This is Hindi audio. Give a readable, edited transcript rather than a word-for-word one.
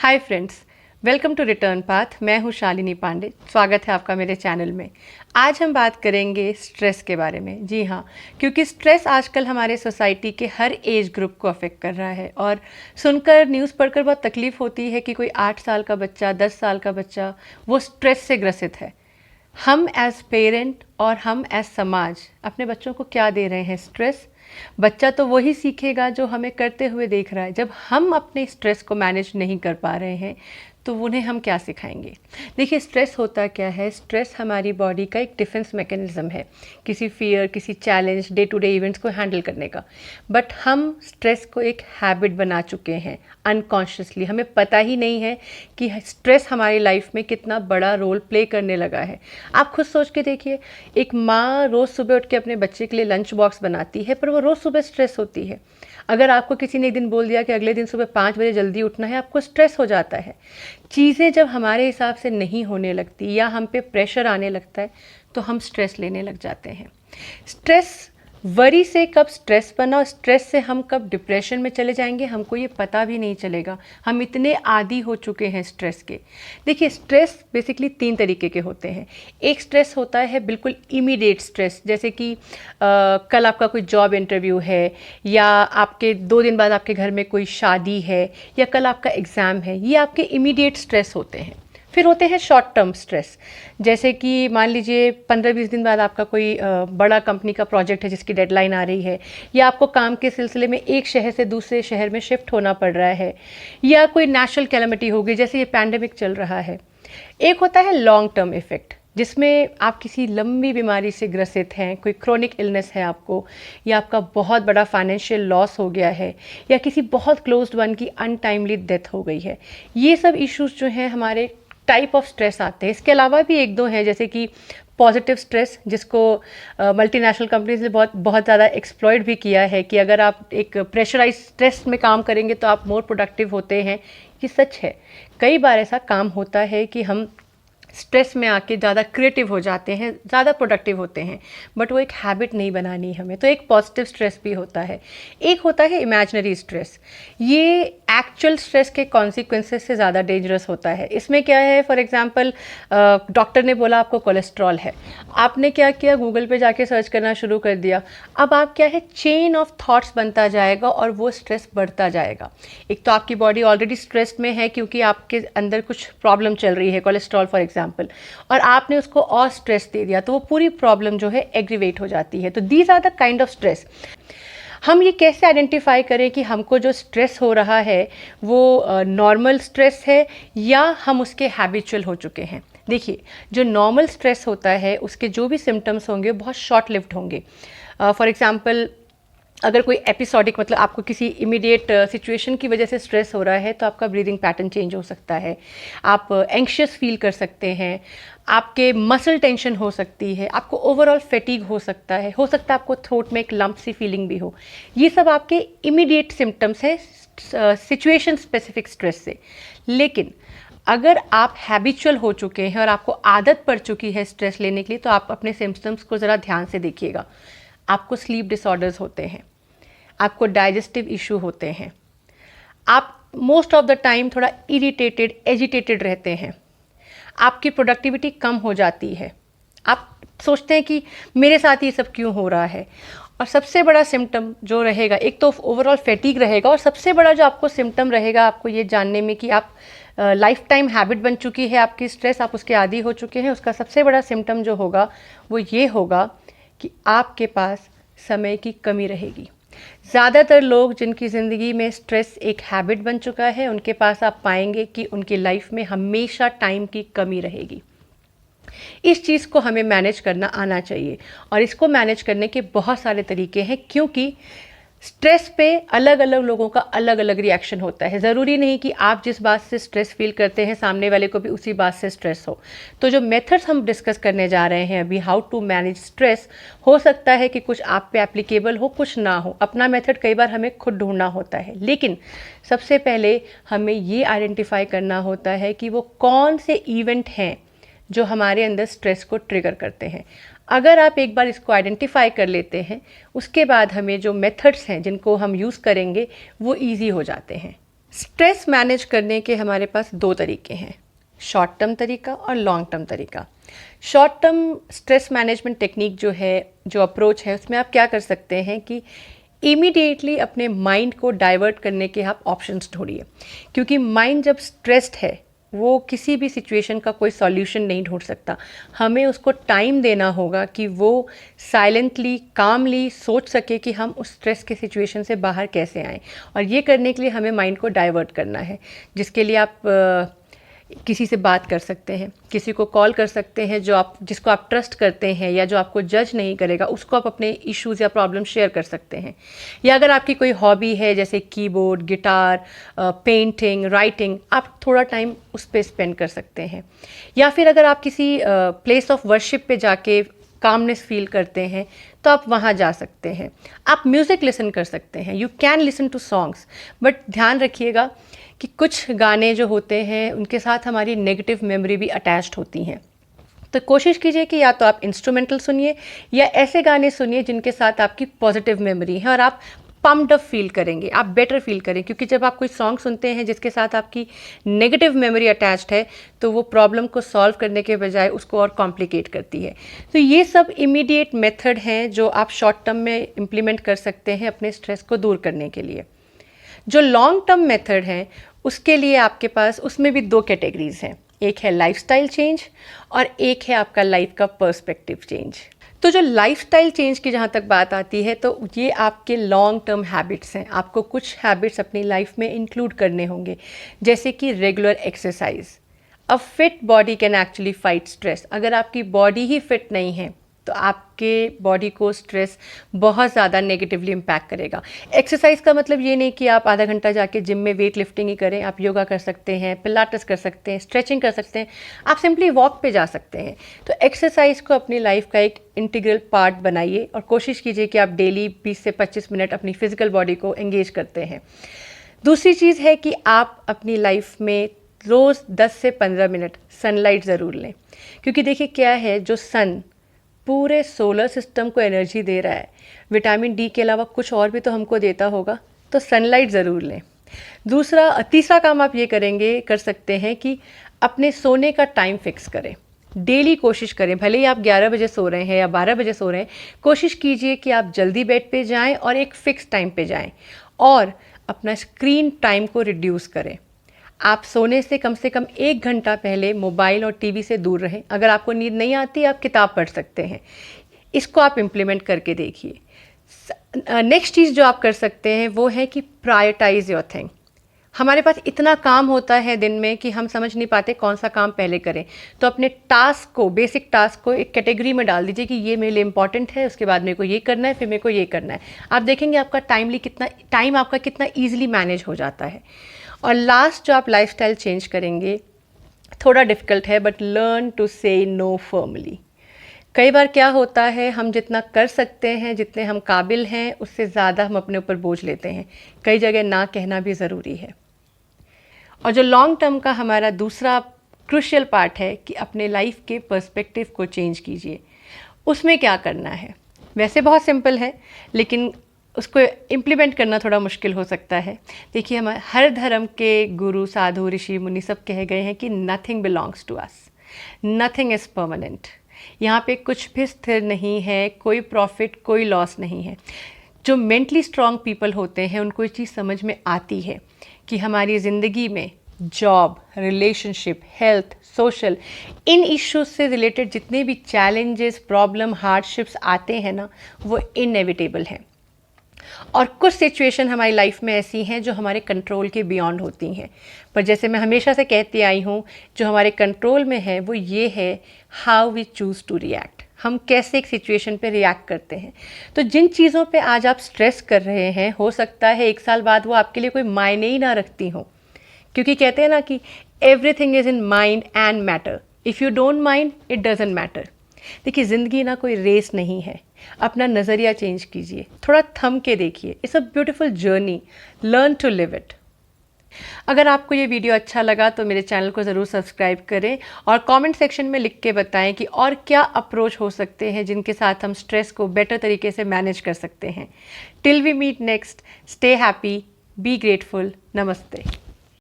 Hi friends, welcome to Return Path. मैं हूँ शालिनी पांडे। स्वागत है आपका मेरे चैनल में। आज हम बात करेंगे स्ट्रेस के बारे में। जी हाँ, क्योंकि स्ट्रेस आजकल हमारे सोसाइटी के हर एज ग्रुप को अफेक्ट कर रहा है और सुनकर न्यूज़ पढ़कर बहुत तकलीफ़ होती है कि कोई 8 साल का बच्चा, 10 साल का बच्चा वो स्ट्रेस से ग्रसित है। हम एज पेरेंट और हम एज समाज अपने बच्चों को क्या दे रहे हैं? स्ट्रेस। बच्चा तो वही सीखेगा जो हमें करते हुए देख रहा है। जब हम अपने स्ट्रेस को मैनेज नहीं कर पा रहे हैं तो उन्हें हम क्या सिखाएंगे? देखिए, स्ट्रेस होता क्या है? स्ट्रेस हमारी बॉडी का एक डिफेंस मैकेनिज्म है, किसी फियर, किसी challenge, day to day events को हैंडल करने का। बट हम स्ट्रेस को एक हैबिट बना चुके हैं अनकॉन्शियसली। हमें पता ही नहीं है कि स्ट्रेस हमारी लाइफ में कितना बड़ा रोल प्ले करने लगा है। आप खुद सोच के देखिए, एक माँ रोज़ सुबह उठ के अपने बच्चे के लिए लंच बॉक्स बनाती है, पर वो रोज़ सुबह स्ट्रेस होती है। अगर आपको किसी ने एक दिन बोल दिया कि अगले दिन सुबह 5 बजे जल्दी उठना है, आपको स्ट्रेस हो जाता है। चीज़ें जब हमारे हिसाब से नहीं होने लगती या हम पे प्रेशर आने लगता है तो हम स्ट्रेस लेने लग जाते हैं। स्ट्रेस, वरी से कब स्ट्रेस बना और स्ट्रेस से हम कब डिप्रेशन में चले जाएंगे, हमको ये पता भी नहीं चलेगा। हम इतने आदी हो चुके हैं स्ट्रेस के। देखिए, स्ट्रेस बेसिकली 3 तरीके के होते हैं। एक स्ट्रेस होता है बिल्कुल इमीडिएट स्ट्रेस, जैसे कि कल आपका कोई जॉब इंटरव्यू है, या आपके 2 दिन बाद आपके घर में कोई शादी है, या कल आपका एग्ज़ाम है। ये आपके इमीडिएट स्ट्रेस होते हैं। फिर होते हैं शॉर्ट टर्म स्ट्रेस, जैसे कि मान लीजिए 15-20 दिन बाद आपका कोई बड़ा कंपनी का प्रोजेक्ट है जिसकी डेडलाइन आ रही है, या आपको काम के सिलसिले में एक शहर से दूसरे शहर में शिफ्ट होना पड़ रहा है, या कोई नेशनल कैलेमिटी हो गई, जैसे ये पैंडेमिक चल रहा है। एक होता है लॉन्ग टर्म इफेक्ट, जिसमें आप किसी लंबी बीमारी से ग्रसित हैं, कोई क्रोनिक इलनेस है आपको, या आपका बहुत बड़ा फाइनेंशियल लॉस हो गया है, या किसी बहुत क्लोज्ड वन की अनटाइमली डेथ हो गई है। ये सब इश्यूज जो हैं हमारे टाइप ऑफ स्ट्रेस आते हैं। इसके अलावा भी 1-2 हैं, जैसे कि पॉजिटिव स्ट्रेस, जिसको मल्टीनेशनल कंपनीज ने बहुत बहुत ज़्यादा एक्सप्लॉइट भी किया है कि अगर आप एक प्रेशराइज स्ट्रेस में काम करेंगे तो आप मोर प्रोडक्टिव होते हैं। ये सच है। कई बार ऐसा काम होता है कि हम स्ट्रेस में आके ज़्यादा क्रिएटिव हो जाते हैं, ज़्यादा प्रोडक्टिव होते हैं, बट वो एक हैबिट नहीं बनानी हमें। तो एक पॉजिटिव स्ट्रेस भी होता है। एक होता है इमेजिनरी स्ट्रेस। ये एक्चुअल स्ट्रेस के कॉन्सिक्वेंसेस से ज़्यादा डेंजरस होता है। इसमें क्या है, फॉर एग्जांपल डॉक्टर ने बोला आपको कोलेस्ट्रॉल है, आपने क्या किया, गूगल पे जाके सर्च करना शुरू कर दिया। अब आप क्या है, चेन ऑफ थॉट्स बनता जाएगा और वो स्ट्रेस बढ़ता जाएगा। एक तो आपकी बॉडी ऑलरेडी स्ट्रेस में है क्योंकि आपके अंदर कुछ प्रॉब्लम चल रही है, कोलेस्ट्रॉल फॉर एग्जाम्पल, और आपने उसको और स्ट्रेस दे दिया तो वो पूरी प्रॉब्लम जो है एग्रीवेट हो जाती है। तो these are the kind of stress. हम ये कैसे आइडेंटिफाई करें कि हमको जो स्ट्रेस हो रहा है वो नॉर्मल स्ट्रेस है या हम उसके हैबिचुअल हो चुके हैं? देखिए, जो नॉर्मल स्ट्रेस होता है उसके जो भी सिम्टम्स होंगे बहुत शॉर्ट लिव्ड होंगे। फॉर एग्जांपल, अगर कोई एपिसोडिक, मतलब आपको किसी इमीडिएट सिचुएशन की वजह से स्ट्रेस हो रहा है तो आपका ब्रीदिंग पैटर्न चेंज हो सकता है, आप एंग्शियस फील कर सकते हैं, आपके मसल टेंशन हो सकती है, आपको ओवरऑल फैटीग हो सकता है आपको थ्रोट में एक लंप सी फीलिंग भी हो। ये सब आपके इमीडिएट सिम्टम्स हैं सिचुएशन स्पेसिफिक स्ट्रेस से। लेकिन अगर आप हैबिचुअल हो चुके हैं और आपको आदत पड़ चुकी है स्ट्रेस लेने के लिए, तो आप अपने सिम्टम्स को ज़रा ध्यान से देखिएगा। आपको स्लीप डिसऑर्डर्स होते हैं, आपको डाइजेस्टिव इशू होते हैं, आप मोस्ट ऑफ द टाइम थोड़ा इरिटेटेड, एजिटेटेड रहते हैं, आपकी प्रोडक्टिविटी कम हो जाती है, आप सोचते हैं कि मेरे साथ ये सब क्यों हो रहा है। और सबसे बड़ा सिम्टम जो रहेगा, एक तो ओवरऑल फैटीग रहेगा, और सबसे बड़ा जो आपको सिम्टम रहेगा आपको ये जानने में कि आप लाइफ टाइम हैबिट बन चुकी है आपकी स्ट्रेस, आप उसके आदी हो चुके हैं, उसका सबसे बड़ा सिम्टम जो होगा वो ये होगा कि आपके पास समय की कमी रहेगी। ज़्यादातर लोग जिनकी ज़िंदगी में स्ट्रेस एक हैबिट बन चुका है, उनके पास आप पाएंगे कि उनकी लाइफ में हमेशा टाइम की कमी रहेगी। इस चीज़ को हमें मैनेज करना आना चाहिए, और इसको मैनेज करने के बहुत सारे तरीके हैं, क्योंकि स्ट्रेस पे अलग अलग लोगों का अलग अलग रिएक्शन होता है। ज़रूरी नहीं कि आप जिस बात से स्ट्रेस फील करते हैं सामने वाले को भी उसी बात से स्ट्रेस हो। तो जो मेथड्स हम डिस्कस करने जा रहे हैं अभी, हाउ टू मैनेज स्ट्रेस, हो सकता है कि कुछ आप पे एप्लीकेबल हो, कुछ ना हो। अपना मेथड कई बार हमें खुद ढूंढना होता है, लेकिन सबसे पहले हमें ये आइडेंटिफाई करना होता है कि वो कौन से इवेंट हैं जो हमारे अंदर स्ट्रेस को ट्रिगर करते हैं। अगर आप एक बार इसको आइडेंटिफाई कर लेते हैं, उसके बाद हमें जो मेथड्स हैं जिनको हम यूज़ करेंगे वो ईजी हो जाते हैं। स्ट्रेस मैनेज करने के हमारे पास दो तरीके हैं, शॉर्ट टर्म तरीका और लॉन्ग टर्म तरीका। Short term stress management technique जो है, जो अप्रोच है, उसमें आप क्या कर सकते हैं कि इमीडिएटली अपने माइंड को डाइवर्ट करने के आप ऑप्शंस ढूंढिए, क्योंकि माइंड जब स्ट्रेस्ड है वो किसी भी सिचुएशन का कोई सॉल्यूशन नहीं ढूंढ सकता। हमें उसको टाइम देना होगा कि वो साइलेंटली कामली सोच सके कि हम उस स्ट्रेस के सिचुएशन से बाहर कैसे आएँ, और ये करने के लिए हमें माइंड को डाइवर्ट करना है, जिसके लिए आप किसी से बात कर सकते हैं, किसी को कॉल कर सकते हैं जिसको आप ट्रस्ट करते हैं या जो आपको जज नहीं करेगा, उसको आप अपने इश्यूज़ या प्रॉब्लम शेयर कर सकते हैं। या अगर आपकी कोई हॉबी है जैसे कीबोर्ड, गिटार, पेंटिंग, राइटिंग, आप थोड़ा टाइम उस पर स्पेंड कर सकते हैं। या फिर अगर आप किसी प्लेस ऑफ वर्शिप पे जाके कामनेस फील करते हैं तो आप वहाँ जा सकते हैं। आप म्यूज़िक लिसन कर सकते हैं, you can listen to songs, but ध्यान रखिएगा कि कुछ गाने जो होते हैं उनके साथ हमारी नेगेटिव मेमोरी भी अटैच्ड होती हैं। तो कोशिश कीजिए कि या तो आप इंस्ट्रूमेंटल सुनिए या ऐसे गाने सुनिए जिनके साथ आपकी पॉजिटिव मेमोरी है और आप पम्प्ड अप फील करेंगे, आप बेटर फील करें। क्योंकि जब आप कोई सॉन्ग सुनते हैं जिसके साथ आपकी नेगेटिव मेमोरी अटैच्ड है तो वो प्रॉब्लम को सॉल्व करने के बजाय उसको और कॉम्प्लिकेट करती है। तो ये सब इमीडिएट मेथड हैं जो आप शॉर्ट टर्म में इम्प्लीमेंट कर सकते हैं अपने स्ट्रेस को दूर करने के लिए। जो लॉन्ग टर्म मेथड हैं उसके लिए आपके पास उसमें भी दो कैटेगरीज हैं, एक है लाइफस्टाइल चेंज और एक है आपका लाइफ का पर्सपेक्टिव चेंज। तो जो लाइफस्टाइल चेंज की जहाँ तक बात आती है तो ये आपके लॉन्ग टर्म हैबिट्स हैं। आपको कुछ हैबिट्स अपनी लाइफ में इंक्लूड करने होंगे, जैसे कि regular exercise. A fit body can actually fight stress. अगर आपकी बॉडी ही फिट नहीं है तो आपके बॉडी को स्ट्रेस बहुत ज़्यादा नेगेटिवली इम्पैक्ट करेगा। एक्सरसाइज का मतलब ये नहीं कि आप आधा घंटा जाके जिम में वेट लिफ्टिंग ही करें। आप योगा कर सकते हैं, पिलाटेस कर सकते हैं, स्ट्रेचिंग कर सकते हैं, आप सिंपली वॉक पे जा सकते हैं। तो एक्सरसाइज को अपनी लाइफ का एक इंटीग्रल पार्ट बनाइए और कोशिश कीजिए कि आप डेली 20 से 25 मिनट अपनी फिजिकल बॉडी को एंगेज करते हैं। दूसरी चीज़ है कि आप अपनी लाइफ में रोज़ 10 से 15 मिनट सनलाइट ज़रूर लें, क्योंकि देखिए क्या है, जो सन पूरे सोलर सिस्टम को एनर्जी दे रहा है, विटामिन डी के अलावा कुछ और भी तो हमको देता होगा, तो सनलाइट ज़रूर लें। तीसरा काम आप ये कर सकते हैं कि अपने सोने का टाइम फिक्स करें। डेली कोशिश करें, भले ही आप 11 बजे सो रहे हैं या 12 बजे सो रहे हैं, कोशिश कीजिए कि आप जल्दी बेड पे जाएं और एक फ़िक्स टाइम पे जाएं और अपना स्क्रीन टाइम को रिड्यूस करें। आप सोने से कम 1 घंटा पहले मोबाइल और टीवी से दूर रहें। अगर आपको नींद नहीं आती, आप किताब पढ़ सकते हैं। इसको आप इम्प्लीमेंट करके देखिए। नेक्स्ट चीज़ जो आप कर सकते हैं वो है कि प्रायोरिटाइज योर थिंग। हमारे पास इतना काम होता है दिन में कि हम समझ नहीं पाते कौन सा काम पहले करें। तो अपने टास्क को, बेसिक टास्क को एक कैटेगरी में डाल दीजिए कि ये मेरे लिए इंपॉर्टेंट है, उसके बाद मेरे को ये करना है, फिर मेरे को ये करना है। आप देखेंगे आपका टाइम आपका कितना ईजिली मैनेज हो जाता है। और लास्ट जो आप लाइफस्टाइल चेंज करेंगे, थोड़ा डिफ़िकल्ट है, बट लर्न टू से नो फर्मली। कई बार क्या होता है, हम जितना कर सकते हैं, जितने हम काबिल हैं, उससे ज़्यादा हम अपने ऊपर बोझ लेते हैं। कई जगह ना कहना भी ज़रूरी है। और जो लॉन्ग टर्म का हमारा दूसरा क्रूशियल पार्ट है कि अपने लाइफ के पर्सपेक्टिव को चेंज कीजिए। उसमें क्या करना है, वैसे बहुत सिंपल है, लेकिन उसको इम्प्लीमेंट करना थोड़ा मुश्किल हो सकता है। देखिए, हमारे हर धर्म के गुरु, साधु, ऋषि, मुनि सब कह गए हैं कि nothing belongs to us, nothing is permanent. यहाँ पे कुछ भी स्थिर नहीं है, कोई प्रॉफिट, कोई लॉस नहीं है। जो मेंटली स्ट्रॉन्ग पीपल होते हैं उनको ये चीज़ समझ में आती है कि हमारी ज़िंदगी में जॉब, रिलेशनशिप, हेल्थ, सोशल, इन इश्यूज से रिलेटेड जितने भी चैलेंजेस, प्रॉब्लम, हार्डशिप्स आते हैं ना, वो इनएविटेबल हैं। और कुछ सिचुएशन हमारी लाइफ में ऐसी हैं जो हमारे कंट्रोल के बियॉन्ड होती हैं। पर जैसे मैं हमेशा से कहती आई हूँ, जो हमारे कंट्रोल में है वो ये है how we choose to react. हम कैसे एक सिचुएशन पे रिएक्ट करते हैं। तो जिन चीज़ों पे आज आप स्ट्रेस कर रहे हैं, हो सकता है 1 साल बाद वो आपके लिए कोई मायने ही ना रखती हो, क्योंकि कहते हैं ना कि everything is in mind and matter. If you don't mind, it doesn't matter. देखिए, ज़िंदगी ना कोई रेस नहीं है। अपना नज़रिया चेंज कीजिए, थोड़ा थम के देखिए। It's a beautiful journey, learn to live it. अगर आपको ये वीडियो अच्छा लगा तो मेरे चैनल को ज़रूर सब्सक्राइब करें और कमेंट सेक्शन में लिख के बताएं कि और क्या अप्रोच हो सकते हैं जिनके साथ हम स्ट्रेस को बेटर तरीके से मैनेज कर सकते हैं। Till we meet next, stay happy, be grateful, नमस्ते।